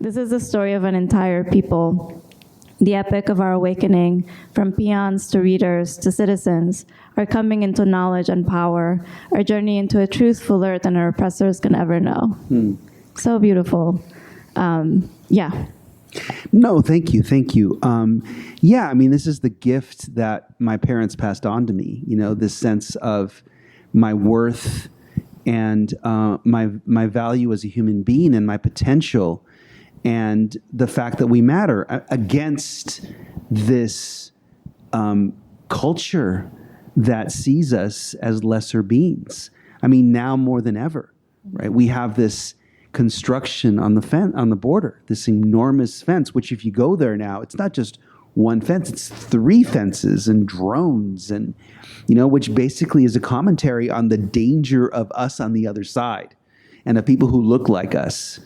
This is the story of an entire people. The epic of our awakening, from peons to readers to citizens, our coming into knowledge and power, our journey into a truth fuller than our oppressors can ever know. So beautiful. Yeah. No, thank you. Yeah, I mean, this is the gift that my parents passed on to me, this sense of my worth and my value as a human being and my potential, and the fact that we matter against this culture that sees us as lesser beings. I mean, now more than ever, right? We have this construction on the border, this enormous fence, which if you go there now, it's not just one fence, it's 3 fences and drones, and which basically is a commentary on the danger of us on the other side and of people who look like us.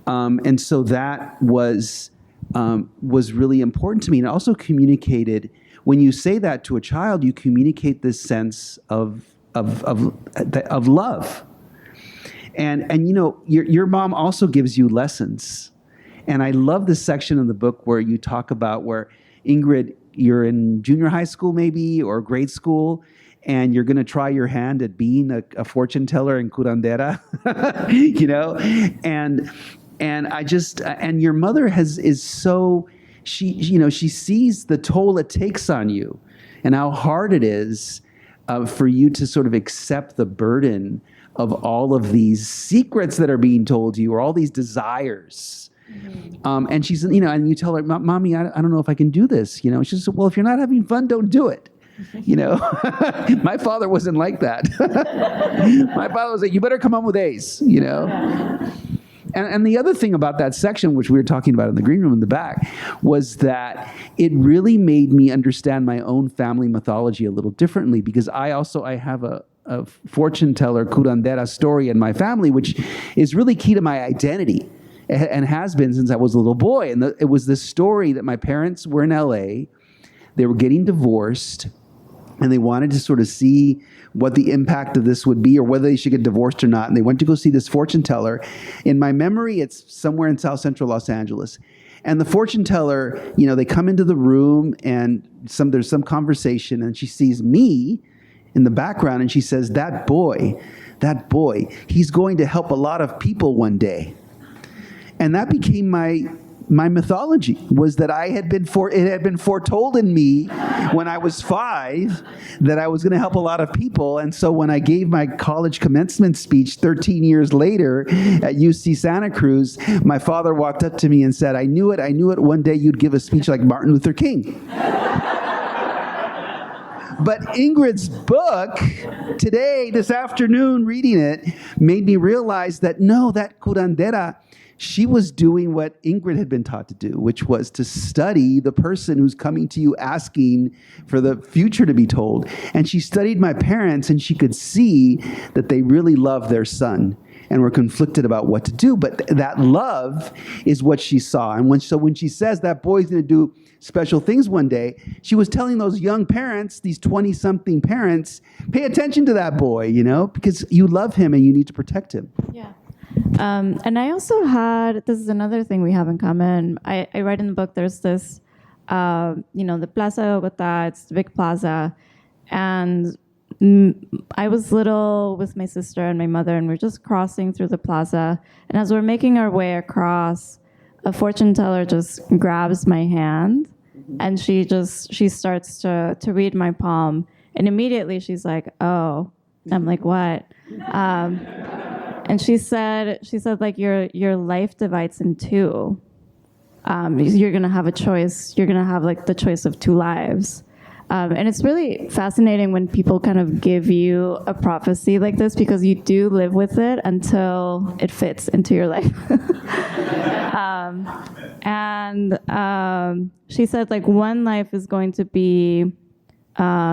And so that was really important to me. And it also communicated, when you say that to a child, you communicate this sense of love. And your mom also gives you lessons. And I love this section in the book where you talk about where Ingrid, you're in junior high school maybe, or grade school, and you're going to try your hand at being a fortune teller in curandera, and your mother is so, she sees the toll it takes on you and how hard it is for you to sort of accept the burden of all of these secrets that are being told to you, or all these desires. Mm-hmm. And she's, and you tell her, Mommy, I don't know if I can do this. She says, well, if you're not having fun, don't do it. My father wasn't like that. My father was like, you better come home with A's, And the other thing about that section, which we were talking about in the green room in the back, was that it really made me understand my own family mythology a little differently, because I have a fortune teller, curandera story in my family, which is really key to my identity and has been since I was a little boy. And it was this story that my parents were in LA, they were getting divorced, and they wanted to sort of see what the impact of this would be, or whether they should get divorced or not. And they went to go see this fortune teller. In my memory, it's somewhere in South Central Los Angeles. And the fortune teller, they come into the room, and there's some conversation, and she sees me in the background, and she says, that boy, he's going to help a lot of people one day. And that became my mythology, was that it had been foretold in me when I was 5 that I was going to help a lot of people. And so when I gave my college commencement speech 13 years later at UC Santa Cruz, my father walked up to me and said, I knew it, one day you'd give a speech like Martin Luther King. But Ingrid's book, this afternoon, reading it, made me realize that no, that curandera, she was doing what Ingrid had been taught to do, which was to study the person who's coming to you asking for the future to be told. And she studied my parents, and she could see that they really loved their son and were conflicted about what to do. But that love is what she saw. And when she says that boy's going to do special things one day, she was telling those young parents, these 20-something parents, pay attention to that boy, because you love him and you need to protect him. Yeah. And I also this is another thing we have in common. I write in the book, there's this, the Plaza de Bogota, it's the big plaza. And I was little with my sister and my mother, and we're just crossing through the plaza. And as we're making our way across, a fortune teller just grabs my hand, and she starts to read my palm. And immediately she's like, oh. I'm like, what? And she said, like, your life divides in 2. You're gonna have a choice. You're gonna have like the choice of 2 lives. And it's really fascinating when people kind of give you a prophecy like this, because you do live with it until it fits into your life. She said, like, one life is going to be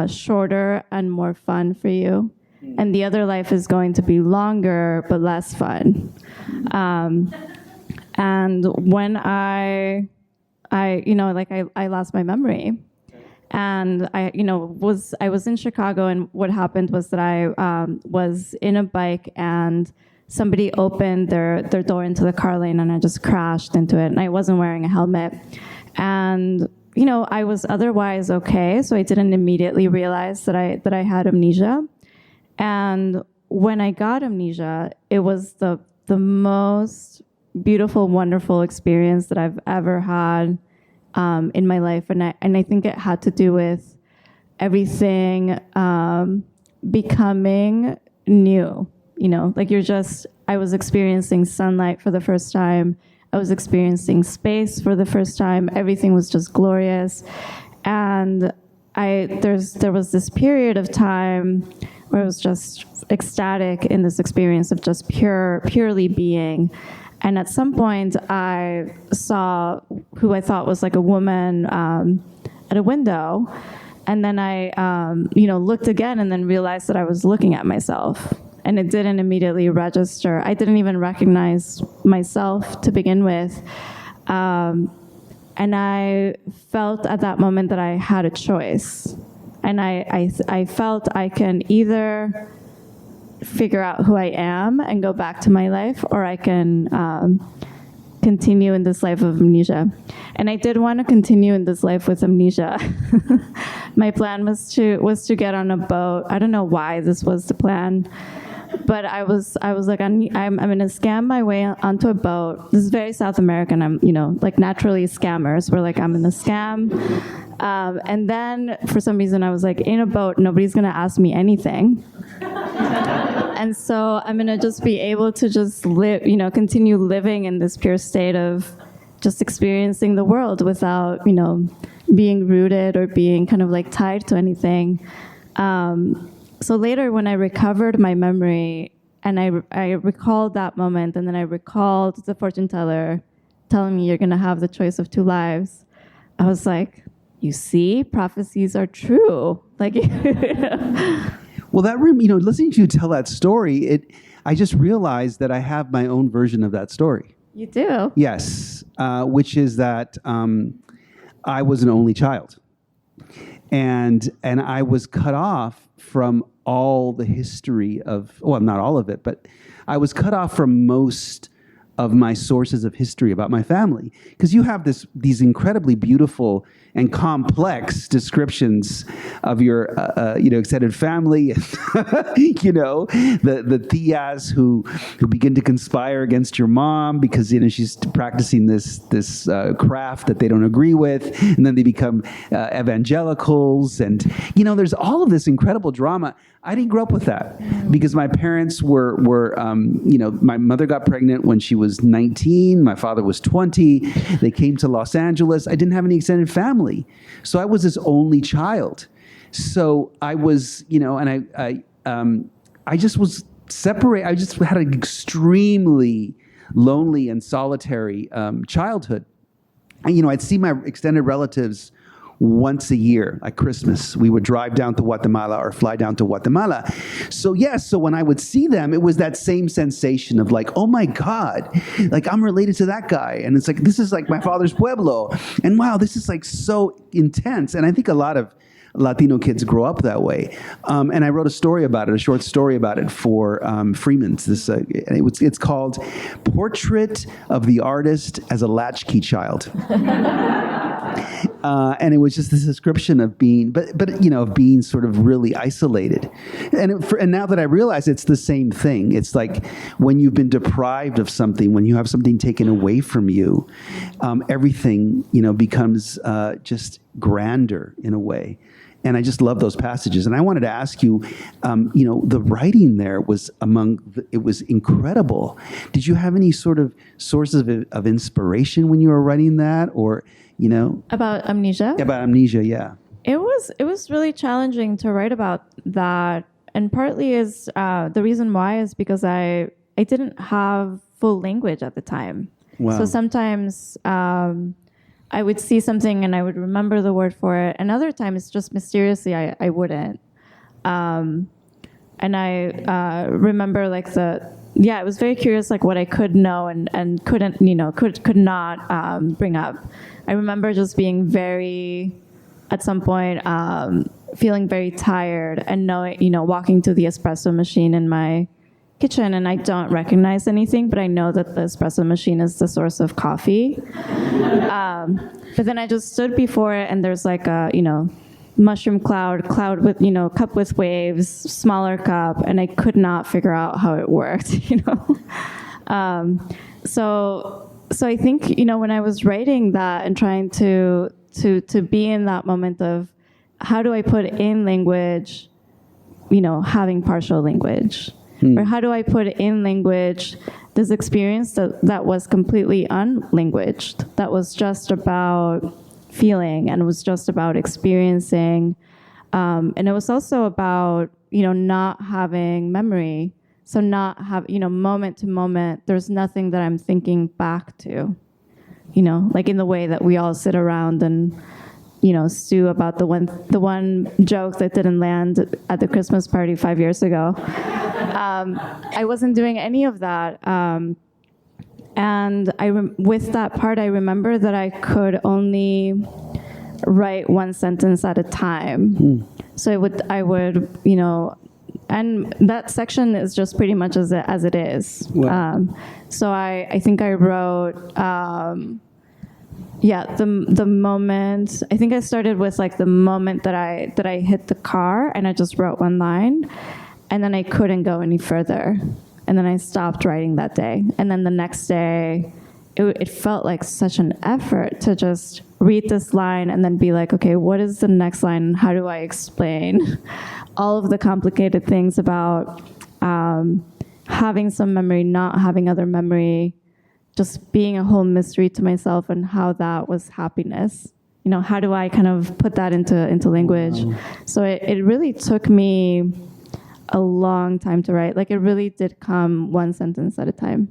shorter and more fun for you, and the other life is going to be longer but less fun. And when I lost my memory, and I was in Chicago, and what happened was that I was in a bike, and somebody opened their door into the car lane and I just crashed into it, and I wasn't wearing a helmet. And I was otherwise okay, so I didn't immediately realize that I had amnesia. And when I got amnesia, it was the most beautiful, wonderful experience that I've ever had in my life. And I think it had to do with everything becoming new. I was experiencing sunlight for the first time. I was experiencing space for the first time. Everything was just glorious. And there was this period of time where I was just ecstatic in this experience of just purely being. And at some point, I saw who I thought was like a woman at a window. And then I looked again and then realized that I was looking at myself. And it didn't immediately register. I didn't even recognize myself to begin with. And I felt at that moment that I had a choice. And I felt I can either figure out who I am and go back to my life, or I can continue in this life of amnesia. And I did want to continue in this life with amnesia. My plan was to get on a boat. I don't know why this was the plan. But I was like, I'm gonna scam my way onto a boat. This is very South American. I'm, like naturally scammers. We're like, I'm gonna scam. And then for some reason I was like, in a boat, nobody's gonna ask me anything. And so I'm gonna just be able to just live, continue living in this pure state of just experiencing the world without, being rooted or being kind of like tied to anything. So later when I recovered my memory and I recalled that moment, and then I recalled the fortune teller telling me you're going to have the choice of two lives, I was like, you see, prophecies are true. Like, Well, that listening to you tell that story, I just realized that I have my own version of that story. You do? Yes, which is that I was an only child, and I was cut off from all the history of, well, not all of it, but I was cut off from most of my sources of history about my family, because you have these incredibly beautiful and complex descriptions of your extended family, the tias who begin to conspire against your mom because she's practicing this craft that they don't agree with, and then they become evangelicals, and there's all of this incredible drama. I didn't grow up with that because my parents were my mother got pregnant when she was 19, my father was 20. They came to Los Angeles. I didn't have any extended family, so I was this only child. So I was, and I just was separate. I just had an extremely lonely and solitary childhood. And, I'd see my extended relatives once a year at Christmas. We would drive down to Guatemala or fly down to Guatemala. So so when I would see them, it was that same sensation of like, oh my God, like I'm related to that guy. And it's like, this is like my father's pueblo. And wow, this is like so intense. And I think a lot of Latino kids grow up that way. And I wrote a short story about it for Freeman's. It's called Portrait of the Artist as a Latchkey Child. And it was just this description of being, of being sort of really isolated. And now that I realize it's the same thing, it's like when you've been deprived of something, when you have something taken away from you, everything, becomes just grander in a way. And I just love those passages. And I wanted to ask you, the writing there was it was incredible. Did you have any sort of sources of inspiration when you were writing that, or, About amnesia? About amnesia, yeah. It was really challenging to write about that. And partly is, the reason why is because I didn't have full language at the time. Wow. So sometimes, I would see something and I would remember the word for it. And other times, just mysteriously, I wouldn't. And I remember I was very curious, like what I could know and couldn't, could not bring up. I remember just being at some point, feeling very tired and knowing, walking to the espresso machine in my kitchen and I don't recognize anything, but I know that the espresso machine is the source of coffee. But then I just stood before it, and there's like a, mushroom cloud with, cup with waves, smaller cup, and I could not figure out how it worked, So I think, when I was writing that and trying to be in that moment of how do I put in language, having partial language, or how do I put in language this experience that was completely unlanguaged, that was just about feeling and was just about experiencing, and it was also about not having memory. So not have, moment to moment, there's nothing that I'm thinking back to, like in the way that we all sit around and, stew about the one joke that didn't land at the Christmas party 5 years ago. I wasn't doing any of that. And with that part, I remember that I could only write one sentence at a time. So I would, and that section is just pretty much as it is. Wow. So I think I wrote, the moment. I think I started with like the moment that I hit the car, and I just wrote one line, and then I couldn't go any further, and then I stopped writing that day. And then the next day, it felt like such an effort to just read this line and then be like, okay, what is the next line? How do I explain all of the complicated things about having some memory, not having other memory, just being a whole mystery to myself, and how that was happiness. How do I kind of put that into language? Wow. So it really took me a long time to write. Like, it really did come one sentence at a time.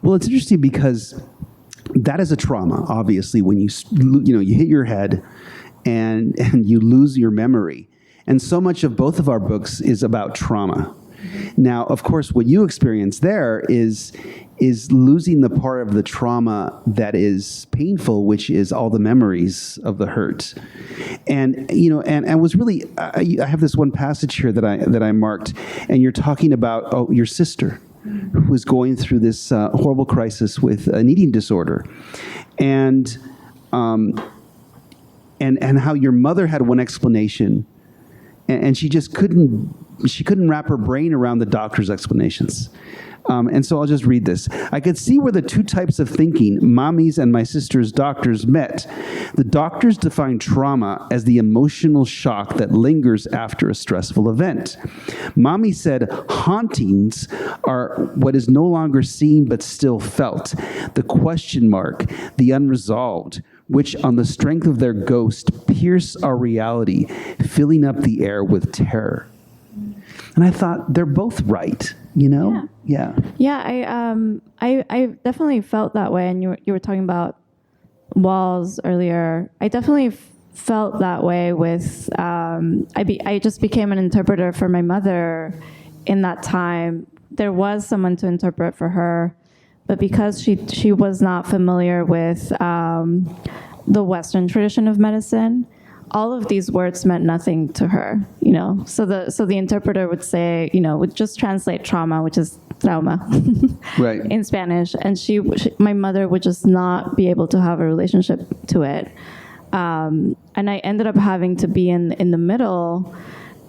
Well, it's interesting because that is a trauma, obviously, when you hit your head and you lose your memory. And so much of both of our books is about trauma. Now, of course, what you experience there is losing the part of the trauma that is painful, which is all the memories of the hurt. And and was really, I have this one passage here that I marked, and you're talking about your sister, who was going through this horrible crisis with an eating disorder, and how your mother had one explanation, and she just couldn't wrap her brain around the doctor's explanations. And so I'll just read this. I could see where the two types of thinking, mommy's and my sister's doctors, met. The doctors defined trauma as the emotional shock that lingers after a stressful event. Mommy said hauntings are what is no longer seen but still felt, the question mark, the unresolved, which on the strength of their ghost pierce our reality, filling up the air with terror. And I thought, they're both right, Yeah. I definitely felt that way. And you were talking about walls earlier. I definitely felt that way with. I just became an interpreter for my mother in that time. There was someone to interpret for her, but because she was not familiar with the Western tradition of medicine, all of these words meant nothing to her, So the interpreter would say, would just translate trauma, which is trauma, right, in Spanish, and my mother would just not be able to have a relationship to it, and I ended up having to be in the middle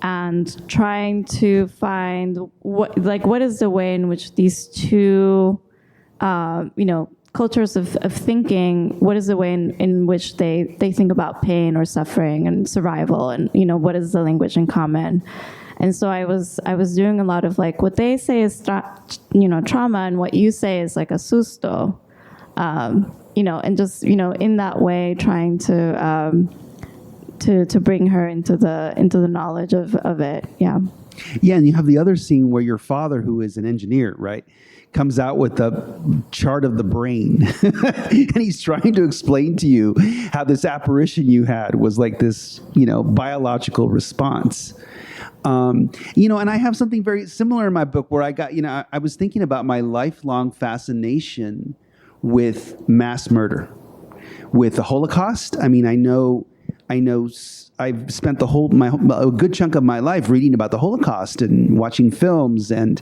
and trying to find what is the way in which these two, cultures of thinking, what is the way in which they think about pain or suffering and survival, and what is the language in common. And so I was doing a lot of like what they say is trauma, and what you say is like a susto, and just in that way trying to bring her into the knowledge of it. Yeah, and you have the other scene where your father, who is an engineer, right, comes out with the chart of the brain and he's trying to explain to you how this apparition you had was like this, biological response. And I have something very similar in my book where I got, I was thinking about my lifelong fascination with mass murder, with the Holocaust. I mean, I know I've spent a good chunk of my life reading about the Holocaust and watching films, and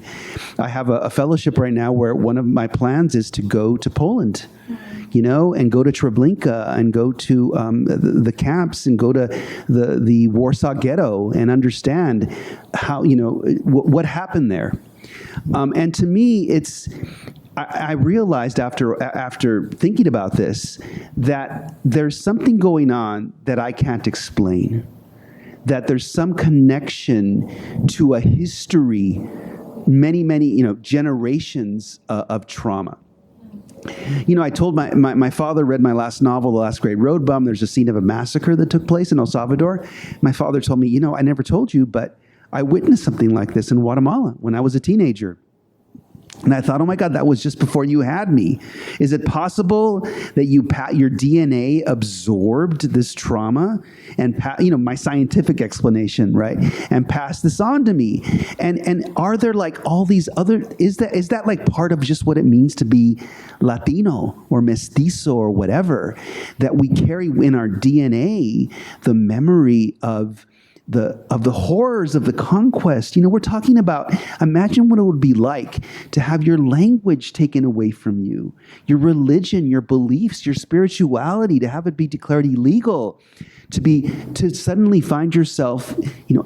I have a fellowship right now where one of my plans is to go to Poland, and go to Treblinka and go to the camps and go to the Warsaw Ghetto and understand how what happened there. And to me, I realized after thinking about this that there's something going on that I can't explain, that there's some connection to a history, many generations of trauma. I told my father read my last novel, The Last Great Road Bum. There's a scene of a massacre that took place in El Salvador. My father told me, I never told you, but I witnessed something like this in Guatemala when I was a teenager. And I thought, oh my God, that was just before you had me. Is it possible that your DNA absorbed this trauma and my scientific explanation, right? And passed this on to me? And are there like all these other, is that like part of just what it means to be Latino or mestizo or whatever, that we carry in our DNA the memory of the horrors of the conquest? We're talking about, imagine what it would be like to have your language taken away from you, your religion, your beliefs, your spirituality, to have it be declared illegal, to suddenly find yourself,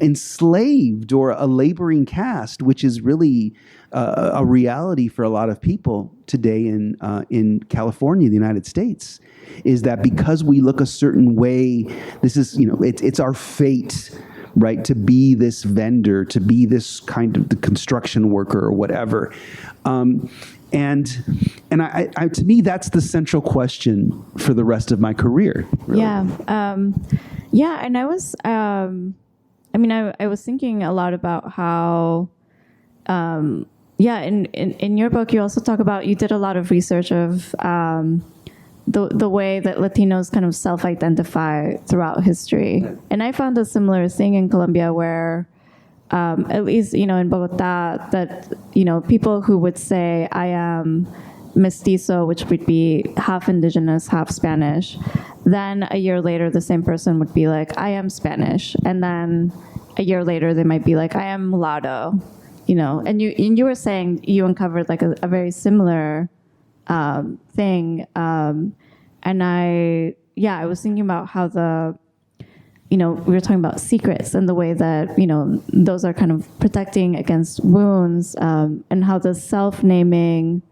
enslaved or a laboring caste, which is really a reality for a lot of people today in California, the United States. Is that because we look a certain way, this is, it's our fate, right, to be this vendor, to be this kind of the construction worker or whatever. And I to me, that's the central question for the rest of my career. Really. Yeah. And I was, I was thinking a lot about how, in your book, you also talk about, you did a lot of research of, the way that Latinos kind of self-identify throughout history. And I found a similar thing in Colombia where, at least, in Bogota, that, people who would say, I am mestizo, which would be half indigenous, half Spanish, then a year later, the same person would be like, I am Spanish. And then a year later, they might be like, I am mulatto, and you were saying you uncovered like a very similar thing. And I was thinking about how we were talking about secrets and the way that, those are kind of protecting against wounds, and how the self-naming,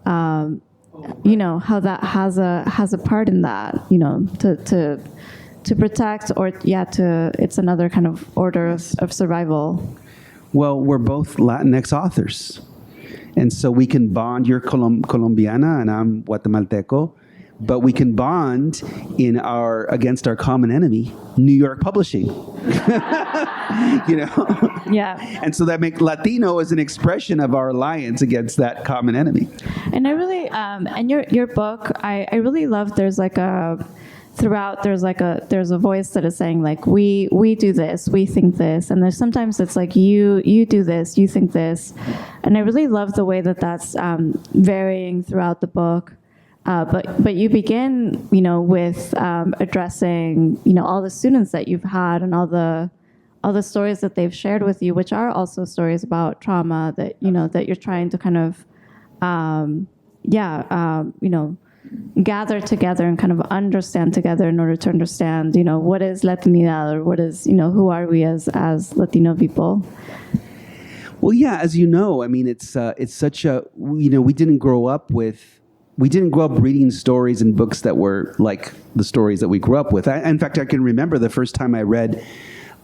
how that has a part in that, to protect it's another kind of order of survival. Well, we're both Latinx authors. And so we can bond. You're Colombiana and I'm Guatemalteco, but we can bond against our common enemy, New York Publishing. Yeah. And so that makes Latino as an expression of our alliance against that common enemy. And I really, and your book, I really love. There's like there's a voice that is saying like, we do this, we think this, and there's sometimes it's like you do this, you think this, and I really love the way that that's varying throughout the book. But you begin, with addressing, all the students that you've had and all the stories that they've shared with you, which are also stories about trauma that that you're trying to kind of, gather together and kind of understand together in order to understand, what is Latinidad, or what is, who are we as Latino people? Well, yeah, as you know, I mean, it's such a, we didn't grow up reading stories and books that were like the stories that we grew up with. In fact, I can remember the first time I read,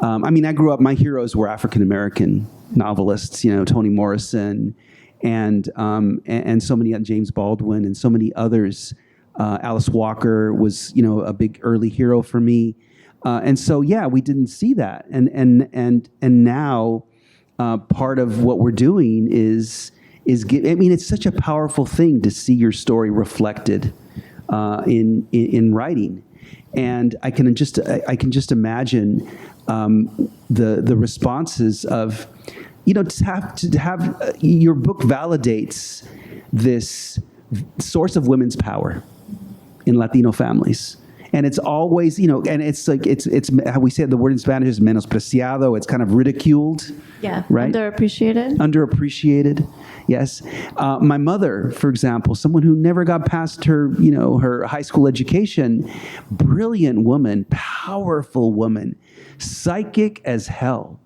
I grew up, my heroes were African-American novelists, Toni Morrison, and so many, James Baldwin, and so many others. Alice Walker was, a big early hero for me. And so, yeah, we didn't see that. And now part of what we're doing is it's such a powerful thing to see your story reflected in writing. And I can just imagine the responses of, to have your book validates this source of women's power in Latino families. And it's always, and it's like, it's how we say the word in Spanish is menospreciado. It's kind of ridiculed. Yeah. Right? Underappreciated. Underappreciated. Yes. My mother, for example, someone who never got past her, her high school education, brilliant woman, powerful woman, psychic as hell.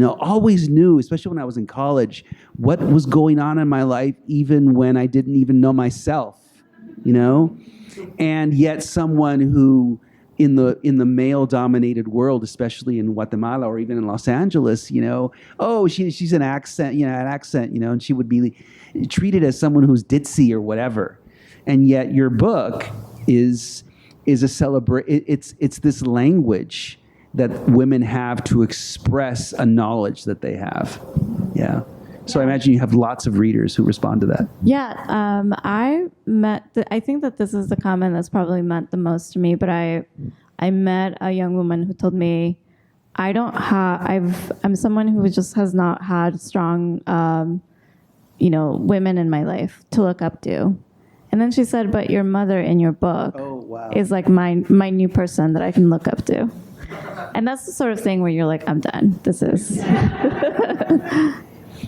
Always knew, especially when I was in college, what was going on in my life, even when I didn't even know myself, and yet someone who in the male-dominated world, especially in Guatemala or even in Los Angeles, she's an accent, and she would be treated as someone who's ditzy or whatever. And yet your book is a it's this language that women have to express a knowledge that they have. Yeah. So I imagine you have lots of readers who respond to that. Yeah. I think that this is the comment that's probably meant the most to me, but I met a young woman who told me, I'm someone who just has not had strong, women in my life to look up to. And then she said, but your mother in your book is like my new person that I can look up to. And that's the sort of thing where you're like, I'm done. This is.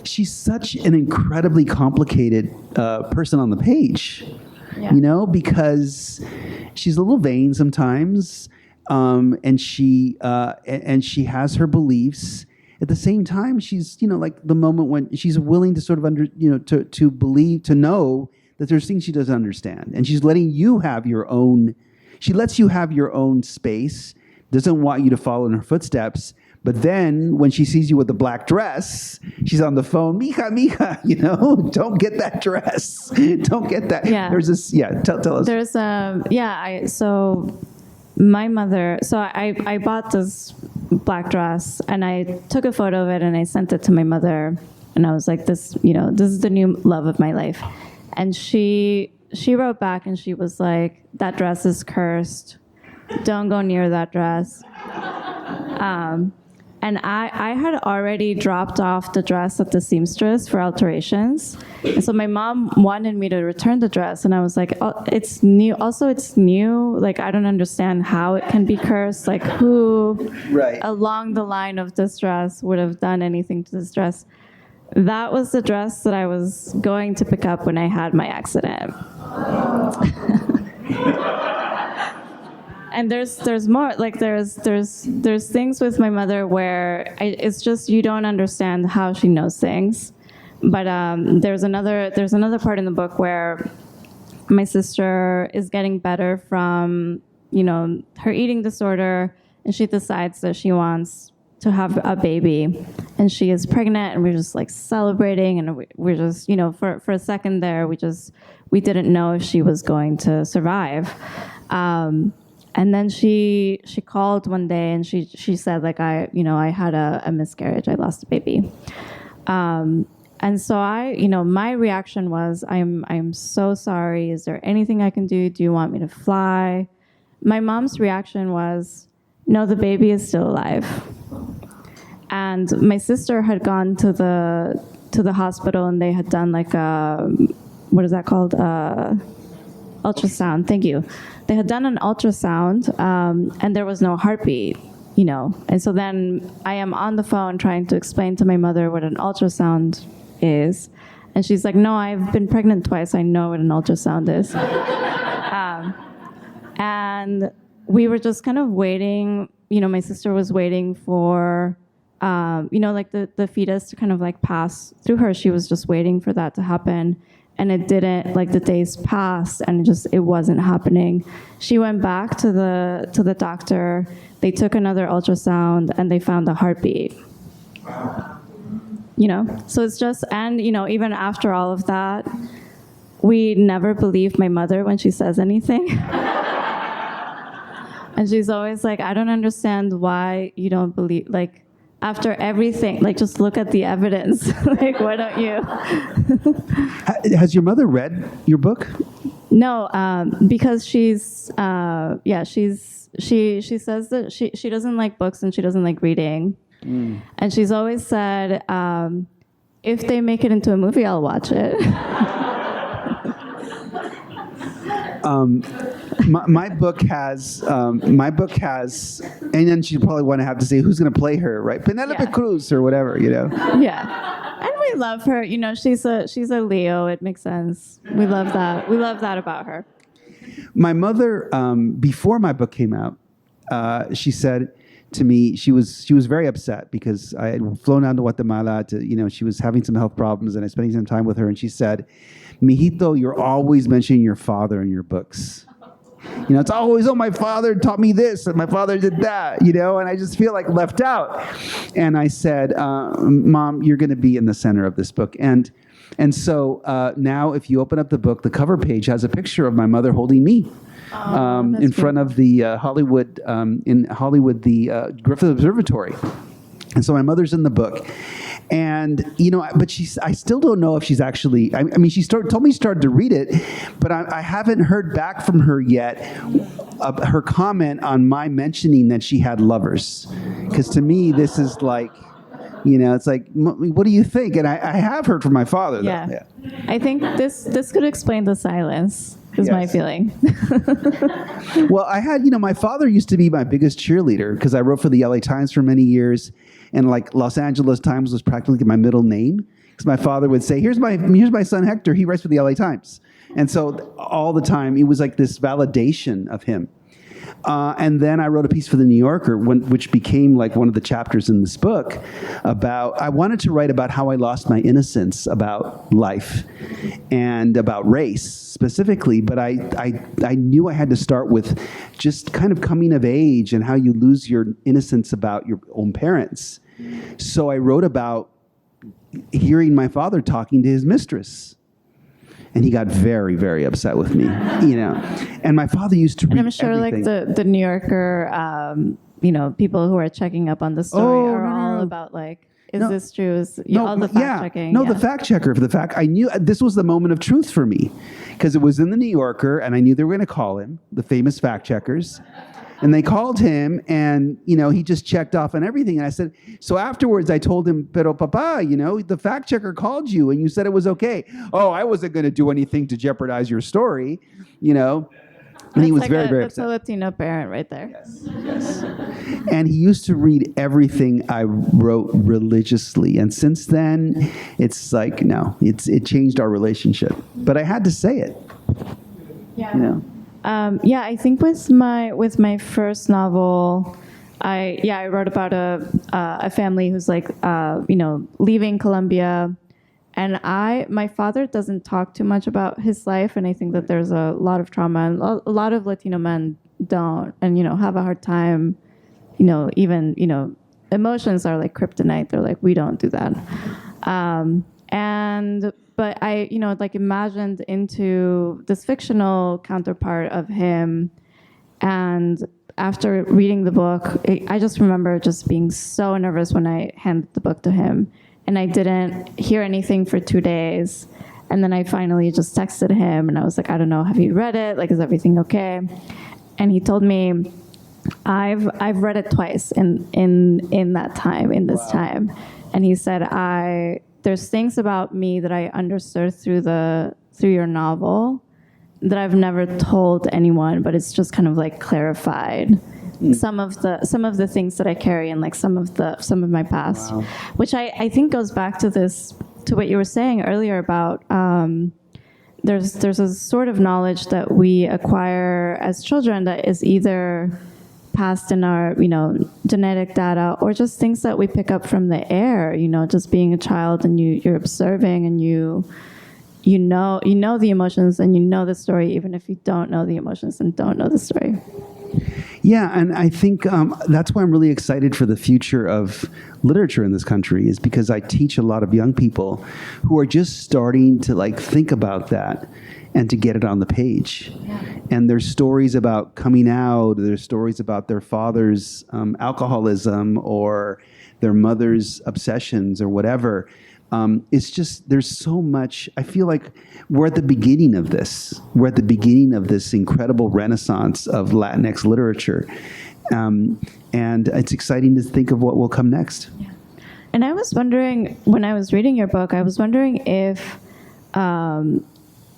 She's such an incredibly complicated person on the page, because she's a little vain sometimes, and she has her beliefs. At the same time, she's like the moment when she's willing to sort of to believe, to know that there's things she doesn't understand, and she's letting you have your own. She lets you have your own space. Doesn't want you to follow in her footsteps. But then when she sees you with the black dress, she's on the phone, mija, don't get that dress. Don't get that. Yeah. There's this, tell us. There's, so my mother, I bought this black dress and I took a photo of it and I sent it to my mother. And I was like, this is the new love of my life. And she wrote back and she was like, that dress is cursed. Don't go near that dress. And I had already dropped off the dress at the seamstress for alterations. And so my mom wanted me to return the dress. And I was like, oh, it's new. Also, it's new. Like, I don't understand how it can be cursed. Like, who along the line of this dress would have done anything to this dress? That was the dress that I was going to pick up when I had my accident. And there's more, like there's things with my mother where it's just you don't understand how she knows things. But there's another part in the book where my sister is getting better from her eating disorder, and she decides that she wants to have a baby, and she is pregnant, and we're just like celebrating, and we're just for a second there we didn't know if she was going to survive. And then she called one day and she said, like, I had a miscarriage. I lost a baby. And so my reaction was, I'm so sorry. Is there anything I can do? Do you want me to fly? My mom's reaction was, no, the baby is still alive. And my sister had gone to the hospital and they had done like what is that called? Ultrasound. Thank you. They had done an ultrasound, and there was no heartbeat, And so then I am on the phone trying to explain to my mother what an ultrasound is. And she's like, no, I've been pregnant twice. I know what an ultrasound is. And we were just kind of waiting. My sister was waiting for, like the fetus to kind of like pass through her. She was just waiting for that to happen. And it didn't, like the days passed and it wasn't happening. She went back to the doctor. They took another ultrasound and they found a heartbeat. Wow. So it's just, and even after all of that, we never believe my mother when she says anything. And she's always like, I don't understand why you don't believe, like, after everything, like, just look at the evidence. Like, why don't you? Has your mother read your book? No, because she says that she doesn't like books and she doesn't like reading. And she's always said, if they make it into a movie, I'll watch it. my book has, and then she'd probably want to have to say who's going to play her, right? Penelope Cruz or whatever, Yeah, and we love her. She's a Leo. It makes sense. We love that. We love that about her. My mother, before my book came out, she said to me, she was very upset because I had flown down to Guatemala to, she was having some health problems and I was spending some time with her. And she said, "Mijito, you're always mentioning your father in your books. It's always, oh, my father taught me this and my father did that, and I just feel like left out." And I said, "Mom, you're going to be in the center of this book." And so now if you open up the book, the cover page has a picture of my mother holding me. In front of the Hollywood, the Griffith Observatory. And so my mother's in the book. And, but I still don't know if she's actually, I mean, she told me she started to read it, but I haven't heard back from her yet, her comment on my mentioning that she had lovers. Because to me, this is like, it's like, what do you think? And I have heard from my father. Yeah. I think this could explain the silence. Is my feeling. Well, I had, my father used to be my biggest cheerleader because I wrote for the LA Times for many years. And like Los Angeles Times was practically my middle name. Because my father would say, here's my son Hector, he writes for the LA Times. And so all the time, it was like this validation of him. And then I wrote a piece for the New Yorker, which became like one of the chapters in this book I wanted to write about how I lost my innocence about life and about race specifically, but I knew I had to start with just kind of coming of age and how you lose your innocence about your own parents. So I wrote about hearing my father talking to his mistress. And he got very, very upset with me, And my father used to read I'm sure everything. Like the New Yorker, people who are checking up on the story are all about like, is this true? All the fact checking. The fact checker for the fact. I knew this was the moment of truth for me because it was in the New Yorker and I knew they were going to call him, the famous fact checkers. And they called him and, he just checked off on everything. And I said, so afterwards I told him, pero papa, the fact checker called you and you said it was okay. Oh, I wasn't going to do anything to jeopardize your story, And he was very, very upset. That's a Latino parent right there. Yes. And he used to read everything I wrote religiously. And since then, it's like, no, it changed our relationship. But I had to say it. Yeah. I think with my first novel, I wrote about a family who's like, leaving Colombia. And my father doesn't talk too much about his life, and I think that there's a lot of trauma, and a lot of Latino men don't, and have a hard time, even emotions are like kryptonite. They're like, we don't do that, but I like imagined into this fictional counterpart of him, and after reading the book, I just remember just being so nervous when I handed the book to him. And I didn't hear anything for 2 days. And then I finally just texted him and I was like, I don't know, have you read it? Like, is everything okay? And he told me, I've read it twice in that time, in this time. And he said, there's things about me that I understood through your novel that I've never told anyone, but it's just kind of like clarified some of the things that I carry and like some of my past, which I think goes back to what you were saying earlier about there's a sort of knowledge that we acquire as children that is either passed in our genetic data or just things that we pick up from the air, just being a child and you're observing and you know the emotions and you know the story even if you don't know the emotions and don't know the story. Yeah, and I think that's why I'm really excited for the future of literature in this country is because I teach a lot of young people who are just starting to like think about that and to get it on the page. Yeah. And there's stories about coming out, there's stories about their father's alcoholism or their mother's obsessions or whatever. It's just, there's so much, I feel like we're at the beginning of this. We're at the beginning of this incredible renaissance of Latinx literature. And it's exciting to think of what will come next. Yeah. And I was wondering, when I was reading your book, I was wondering if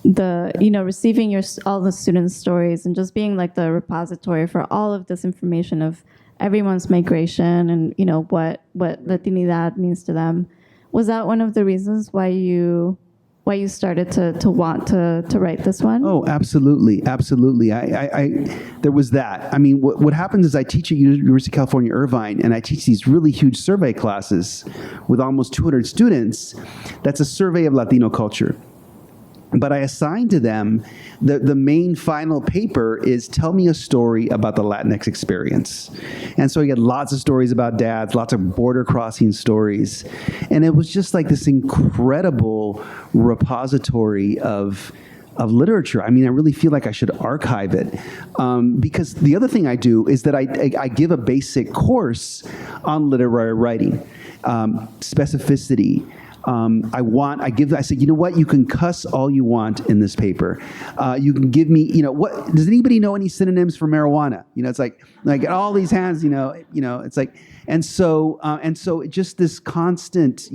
receiving all the students' stories and just being like the repository for all of this information of everyone's migration and what Latinidad means to them. Was that one of the reasons why you started to want to write this one? Oh, absolutely, absolutely. There was that. I mean, what happens is I teach at University of California, Irvine, and I teach these really huge survey classes with almost 200 students. That's a survey of Latino culture. But I assigned to them the main final paper is tell me a story about the Latinx experience. And so I get lots of stories about dads, lots of border crossing stories. And it was just like this incredible repository of literature. I mean, I really feel like I should archive it. Because the other thing I do is that I give a basic course on literary writing, specificity. I said, you know what? You can cuss all you want in this paper. You can give me, what, does anybody know any synonyms for marijuana? It's like all these hands, it's like, and so just this constant,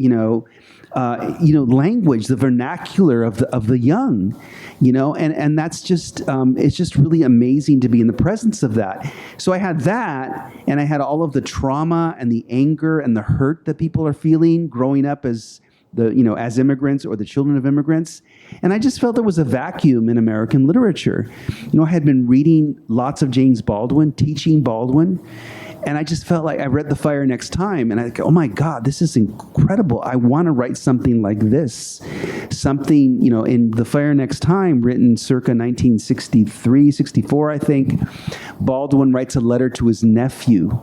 language, the vernacular of the young, and that's just, it's just really amazing to be in the presence of that. So I had that, and I had all of the trauma and the anger and the hurt that people are feeling growing up as as immigrants or the children of immigrants. And I just felt there was a vacuum in American literature. I had been reading lots of James Baldwin, teaching Baldwin, and I just felt like I read The Fire Next Time, and I go, oh my God, this is incredible. I want to write something like this. Something, in The Fire Next Time, written circa 1963, 64, I think, Baldwin writes a letter to his nephew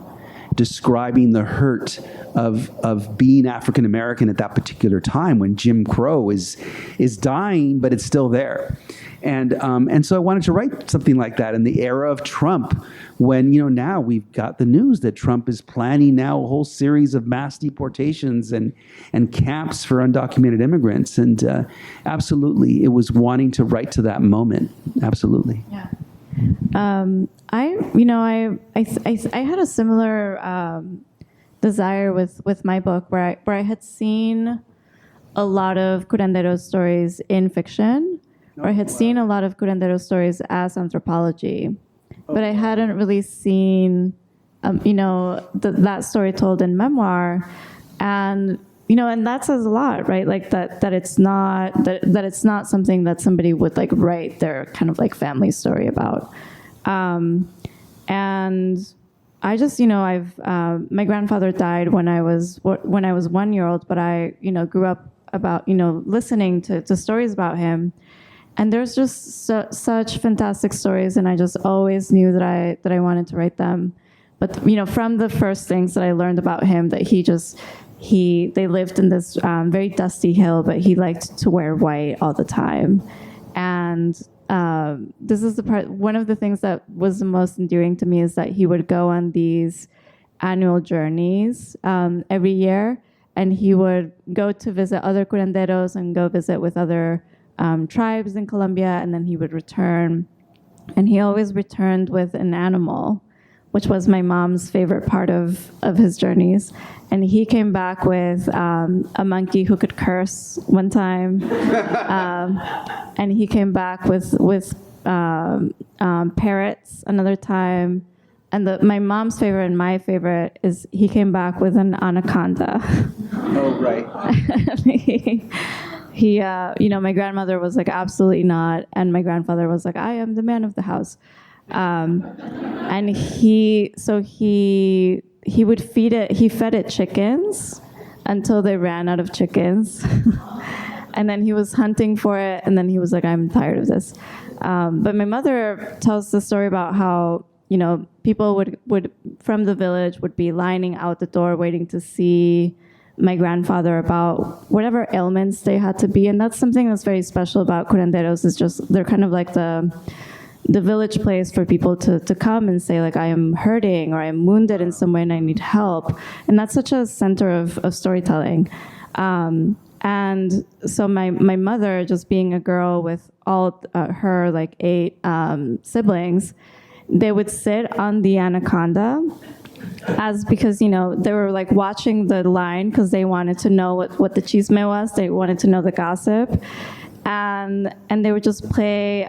describing the hurt of being African American at that particular time when Jim Crow is dying, but it's still there. And so I wanted to write something like that in the era of Trump, when now we've got the news that Trump is planning now a whole series of mass deportations and camps for undocumented immigrants. And absolutely, it was wanting to write to that moment. Absolutely. Yeah. I had a similar desire with my book where I had seen a lot of curanderos stories in fiction, or I had seen a lot of curanderos stories as anthropology, but I hadn't really seen, that story told in memoir, and that says a lot, right? Like that it's not something that somebody would like write their kind of like family story about. And I just, my grandfather died when I was 1 year old, but I, grew up about, listening to stories about him. And there's just such fantastic stories, and I just always knew that I wanted to write them. But, from the first things that I learned about him, that they lived in this very dusty hill, but he liked to wear white all the time. And this is the part, one of the things that was the most endearing to me is that he would go on these annual journeys every year, and he would go to visit other curanderos and go visit with other tribes in Colombia, and then he would return. And he always returned with an animal, which was my mom's favorite part of his journeys. And he came back with a monkey who could curse one time. And he came back with parrots another time. And my mom's favorite and my favorite is he came back with an anaconda. Oh, right. He my grandmother was like, absolutely not. And my grandfather was like, I am the man of the house. And he would feed it, he fed it chickens until they ran out of chickens. And then he was hunting for it, and then he was like, I'm tired of this. But my mother tells the story about how, people would from the village would be lining out the door waiting to see my grandfather about whatever ailments they had to be. And that's something that's very special about curanderos, is just they're kind of like the village place for people to come and say, like, I am hurting or I'm wounded in some way and I need help. And that's such a center of storytelling. And so my mother, just being a girl with all her like 8 siblings, they would sit on the anaconda because, they were like watching the line because they wanted to know what the chisme was. They wanted to know the gossip. and they would just play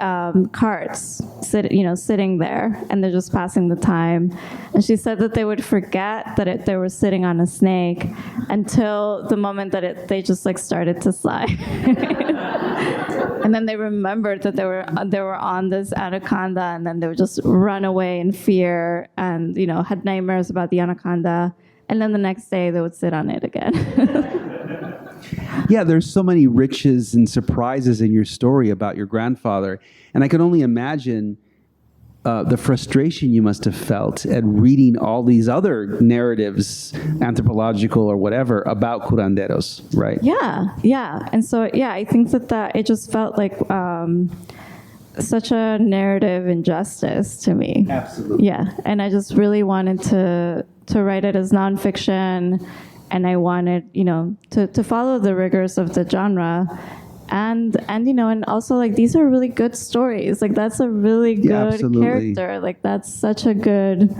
cards, sitting there, and they're just passing the time. And she said that they would forget that they were sitting on a snake until the moment that they just like started to slide. And then they remembered that they were on this anaconda, and then they would just run away in fear, and had nightmares about the anaconda. And then the next day they would sit on it again. Yeah, there's so many riches and surprises in your story about your grandfather. And I can only imagine the frustration you must have felt at reading all these other narratives, anthropological or whatever, about curanderos, right? Yeah. And so, I think that it just felt like such a narrative injustice to me. Absolutely. Yeah, and I just really wanted to write it as nonfiction, and I wanted, to follow the rigors of the genre, and also like these are really good stories. Like that's a really good character. Like that's such a good,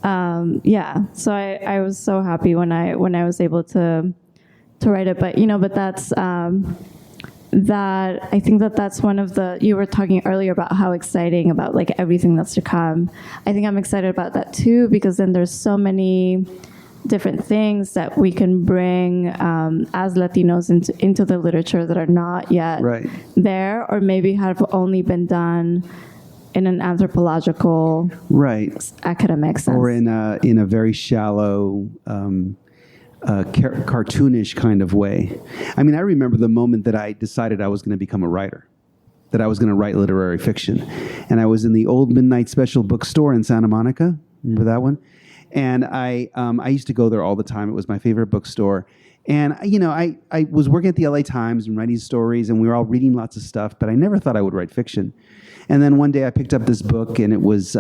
So I was so happy when I was able to write it. But that's that I think that's one of the, you were talking earlier about how exciting about like everything that's to come. I think I'm excited about that too, because then there's so many different things that we can bring as Latinos into the literature that are not yet there, or maybe have only been done in an anthropological academic sense, or in a very shallow cartoonish kind of way. I mean, I remember the moment that I decided I was going to become a writer, that I was going to write literary fiction. And I was in the old Midnight Special bookstore in Santa Monica. Remember that one? And I used to go there all the time. It was my favorite bookstore. And, I was working at the LA Times and writing stories, and we were all reading lots of stuff, but I never thought I would write fiction. And then one day I picked up this book, and it was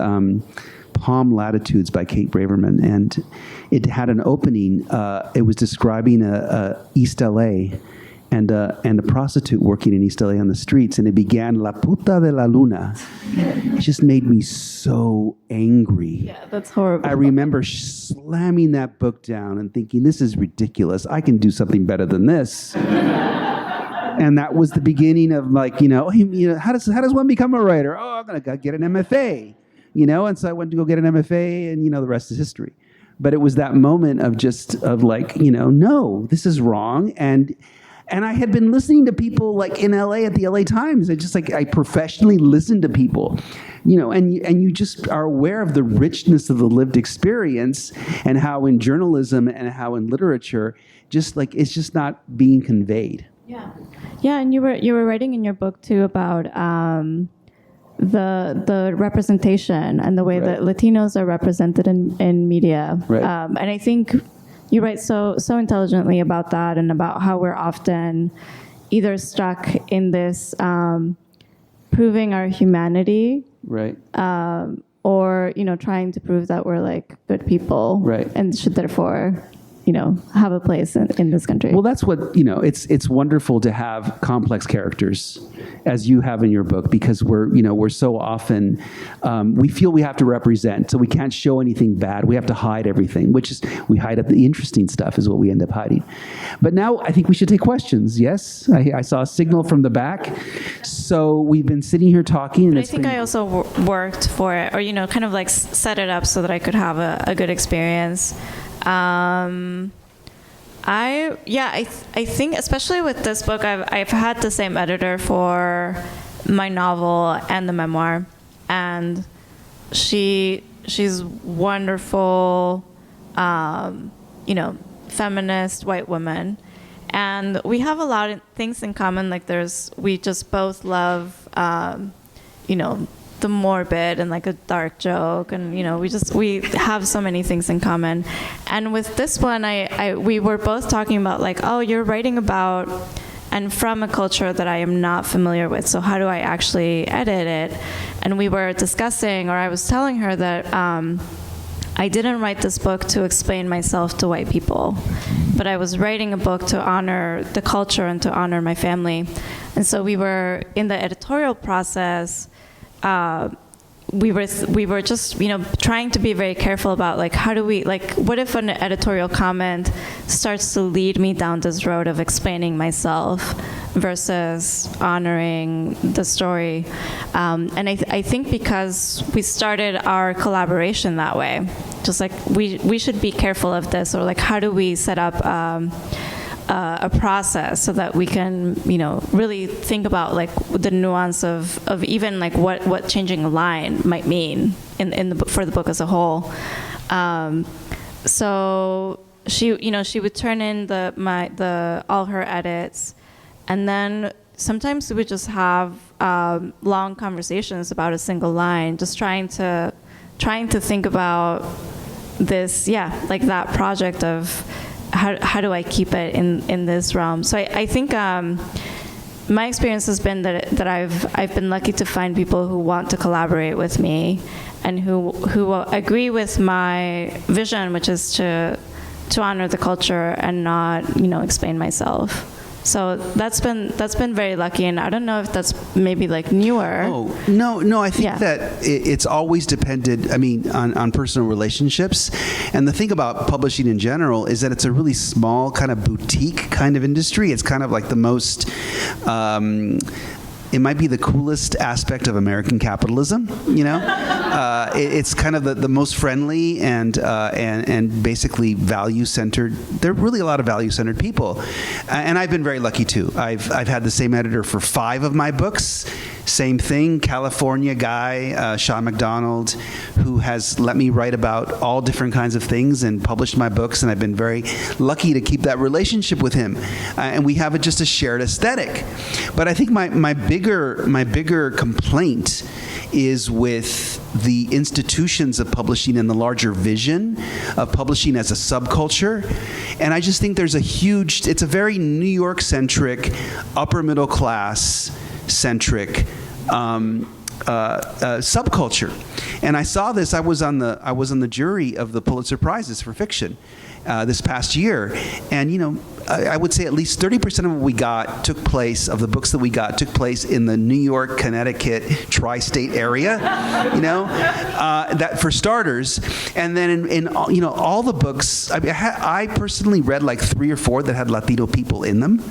Palm Latitudes by Kate Braverman, and it had an opening. It was describing East LA and a prostitute working in East LA on the streets, and it began La Puta de la Luna. It just made me so angry. Yeah, that's horrible. I remember slamming that book down and thinking, this is ridiculous. I can do something better than this. And that was the beginning of like, how does one become a writer? Oh, I'm gonna get an MFA. And so I went to go get an MFA, and, the rest is history. But it was that moment of like, no, this is wrong. And I had been listening to people like in LA at the LA Times. I professionally listened to people, and you just are aware of the richness of the lived experience, and how in journalism and how in literature, just like, it's just not being conveyed. Yeah. And you were writing in your book too about, the representation and the way that Latinos are represented in media. And I think you write so intelligently about that, and about how we're often either stuck in this proving our humanity, or trying to prove that we're like good people, and should therefore have a place in this country. Well, that's what, it's wonderful to have complex characters, as you have in your book, because we're so often, we feel we have to represent, so we can't show anything bad. We have to hide everything, we hide up the interesting stuff is what we end up hiding. But now I think we should take questions, yes? I saw a signal from the back. So we've been sitting here talking. And I think I also worked for it, or, kind of like set it up so that I could have a good experience. I think especially with this book, I've had the same editor for my novel and the memoir, and she's wonderful, feminist white woman, and we have a lot of things in common. Like we just both love, the morbid and like a dark joke, and we have so many things in common. And with this one, we were both talking about like, oh, you're writing about and from a culture that I am not familiar with, so how do I actually edit it? And we were discussing, or I was telling her that I didn't write this book to explain myself to white people, but I was writing a book to honor the culture and to honor my family. And so we were in the editorial process. We were just trying to be very careful about like, how do we, like, what if an editorial comment starts to lead me down this road of explaining myself versus honoring the story. And I think because we started our collaboration that way, just like we should be careful of this, or like how do we set up a process so that we can, really think about like the nuance of even like what changing a line might mean in the book, for the book as a whole. So she would turn in all her edits, and then sometimes we would just have long conversations about a single line, just trying to think about this, like that project of how do I keep it in this realm. So I think my experience has been that I've been lucky to find people who want to collaborate with me and who agree with my vision, which is to honor the culture and not explain myself. So that's been very lucky, and I don't know if that's maybe like newer. Oh, no, I think that it's always depended, on personal relationships. And the thing about publishing in general is that it's a really small kind of boutique kind of industry. It's kind of like the most, it might be the coolest aspect of American capitalism, It's kind of the most friendly and basically value-centered. There are really a lot of value-centered people. And I've been very lucky, too. I've had the same editor for 5 of my books. Same thing, California guy, Sean McDonald, who has let me write about all different kinds of things and published my books, and I've been very lucky to keep that relationship with him. And we have just a shared aesthetic. But I think my bigger complaint is with the institutions of publishing and the larger vision of publishing as a subculture. And I just think there's it's a very New York-centric, upper middle class centric subculture. And I saw this. I was on the jury of the Pulitzer Prizes for fiction this past year, and I would say at least 30% of what we got took place in the New York, Connecticut, tri-state area. That for starters, and then in all the books. I personally read like 3 or 4 that had Latino people in them.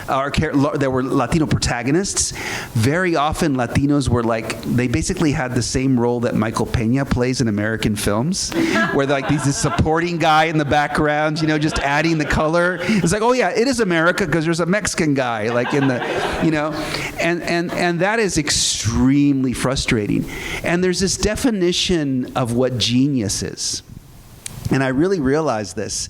There were Latino protagonists. Very often Latinos were they basically had the same role that Michael Peña plays in American films, where he's this supporting guy in the background, just adding the color. It's like, oh yeah, it is America because there's a Mexican guy in the, and that is extremely frustrating. And there's this definition of what genius is. And I really realized this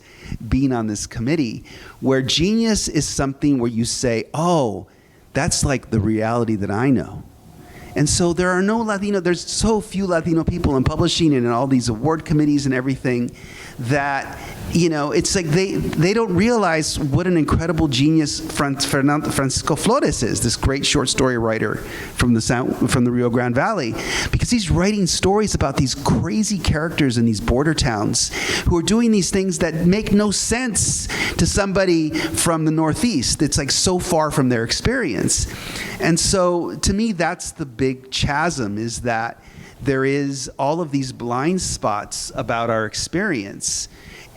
being on this committee, where genius is something where you say, oh, that's like the reality that I know. And so there's so few Latino people in publishing and in all these award committees and everything that, it's like they don't realize what an incredible genius Francisco Flores is, this great short story writer from the Rio Grande Valley, because he's writing stories about these crazy characters in these border towns who are doing these things that make no sense to somebody from the Northeast. It's like so far from their experience. And so to me, that's the big chasm, is that there is all of these blind spots about our experience,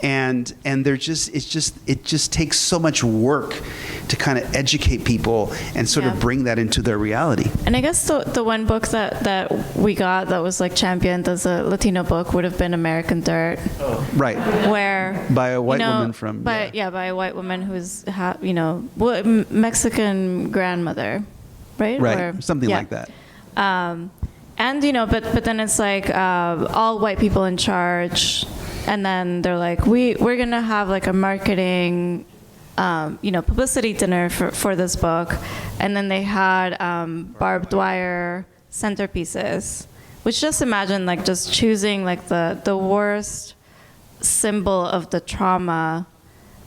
and it just takes so much work to kind of educate people and sort of bring that into their reality. And I guess the one book that we got that was like championed as a Latino book would have been American Dirt. Oh. Right. Where by a white woman from by a white woman who's Mexican grandmother, right? Right. Something like that. And but then it's like all white people in charge, and then they're like, we're gonna have like a marketing, publicity dinner for this book, and then they had barbed wire centerpieces, which just imagine like just choosing like the worst symbol of the trauma,